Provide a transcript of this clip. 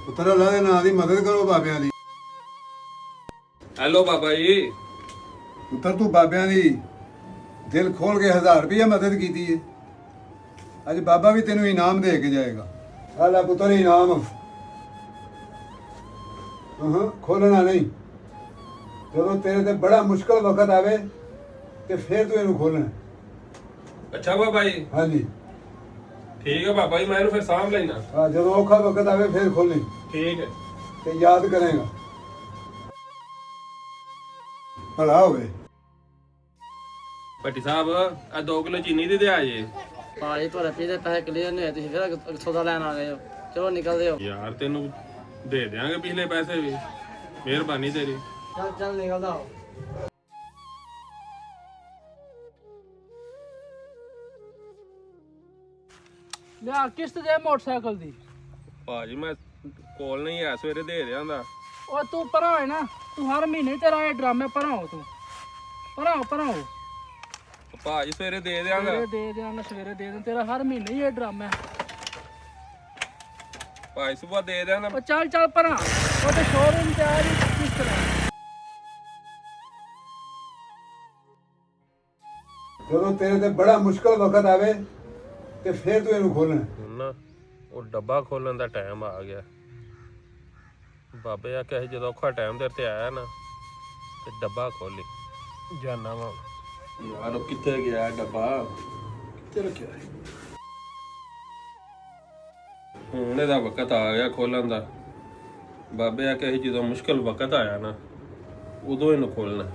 ਪੁੱਤਰ ਅੱਲਾ ਦੇ ਨਾਂ ਦੀ ਮਦਦ ਕਰੋ ਬਾਬਿਆਂ ਦੀ। ਹੈਲੋ ਬਾਬਾ ਜੀ। ਪੁੱਤਰ ਤੂੰ ਬਾਬਿਆਂ ਦੀ ਦਿਲ ਖੋਲ ਕੇ 1000 ਰੁਪਏ ਮਦਦ ਕੀਤੀ ਹੈ। ਅੱਜ ਬਾਬਾ ਵੀ ਤੈਨੂੰ ਇਨਾਮ ਦੇ ਕੇ ਜਾਏਗਾ। ਆ ਲੈ ਪੁੱਤਰ ਇਨਾਮ। ਖੋਲਣਾ ਨਹੀਂ। ਜਦੋਂ ਤੇਰੇ ਤੇ ਬੜਾ ਮੁਸ਼ਕਲ ਵਕਤ ਆਵੇ ਤੇ ਫਿਰ ਤੂੰ ਇਹਨੂੰ ਖੋਲਣਾ। ਅੱਛਾ ਬਾਬਾ ਜੀ। ਹਾਂਜੀ ਠੀਕ ਹੈ ਬਾਬਾ ਜੀ, ਮੈਂ ਇਹਨੂੰ ਫਿਰ ਸਾਂਭ ਲੈਣਾ। ਹਾਂ, ਜਦੋਂ ਔਖਾ ਵਕਤ ਆਵੇ ਫਿਰ ਖੋਲਣੀ ਠੀਕ ਹੈ। ਤੇ ਯਾਦ ਕਰੇਗਾ। ਭਲਾ ਹੋਵੇ। ਭੱਟੀ ਸਾਹਿਬ ਆ 2 ਕਿਲੋ ਚੀਨੀ ਦੀ ਦਿਆ ਜੇ। ਭਾਜੀ ਤੁਹਾਡੇ ਪੀ ਦੇ ਪੈਸੇ ਕਲੀਅਰ ਨਹੀਂ ਹੋਏ, ਤੁਸੀਂ ਫਿਰ ਸੌਦਾ ਲੈਣ ਆ ਗਏ ਹੋ। ਚਲੋ ਨਿਕਲਦੇ ਹੋ। ਯਾਰ ਤੈਨੂੰ ਦੇ ਦਿਆਂਗੇ ਪਿਛਲੇ ਪੈਸੇ ਵੀ, ਮਿਹਰਬਾਨੀ ਤੇਰੀ। ਚੱਲ ਚੱਲ ਨਿਕਲਦਾ ਹੋ। ਲਿਆ ਕਿਸ਼ਤ ਦੇ ਮੋਟਰਸਾਈਕਲ ਦੀ। ਭਾਜੀ ਮੈਂ ਕੋਲ ਨਹੀਂ ਆ, ਸਵੇਰੇ ਦੇ ਦਿਆਂਦਾ। ਉਹ ਤੂੰ ਭਰਾ ਹੈ ਨਾ, ਤੂੰ ਹਰ ਮਹੀਨੇ ਤੇਰਾ ਇਹ ਡਰਾਮੇ ਭਰਾਓ, ਤੂੰ ਭਰਾਓ ਭਾਜੀ ਸਵੇਰੇ ਦੇ ਦਿਆਂਗਾ। ਸਵੇਰੇ ਦੇ ਦਿਆਂਗਾ, ਸਵੇਰੇ ਦੇ ਦਿਆਂ, ਤੇਰਾ ਹਰ ਮਹੀਨੇ ਹੀ ਇਹ ਡਰਾਮਾ ਹੈ। ਭਾਜੀ ਸੁਬਾ ਦੇ ਦਿਆਂਗਾ। ਉਹ ਚੱਲ ਭਰਾ, ਉਹ ਤੇ ਸ਼ੋਰੂਮ ਤੇ ਆ ਰਹੀ ਕਿਸ਼ਤ ਦਾ। ਜਦੋਂ ਤੇਰੇ ਤੇ ਬੜਾ ਮੁਸ਼ਕਲ ਵਕਤ ਆਵੇ ਤੇ ਫਿਰ ਤੂੰ ਇਹਨੂੰ ਖੋਲਣਾ। ਹੁਣ ਨਾ ਉਹ ਡੱਬਾ ਖੋਲਣ ਦਾ ਟਾਈਮ ਆ ਗਿਆ। ਬਾਬੇ ਆ ਕਹੇ ਜਦੋਂ ਔਖਾ ਟਾਈਮ ਤੇਰੇ ਤੇ ਆਇਆ ਨਾ ਤੇ ਡੱਬਾ ਖੋਲੀ ਜਾਨਾ ਵਾ। ਯਾਰ ਉਹ ਕਿੱਥੇ ਗਿਆ ਡੱਬਾ? ਕਿੱਥੇ ਰੱਖਿਆ? ਹੁਣ ਇਹਦਾ ਵਕਤ ਆ ਗਿਆ ਖੋਲਣ ਦਾ। ਬਾਬੇ ਆ ਕਹੇ ਜਦੋਂ ਮੁਸ਼ਕਲ ਵਕਤ ਆਇਆ ਨਾ ਉਦੋਂ ਇਹਨੂੰ ਖੋਲਣਾ।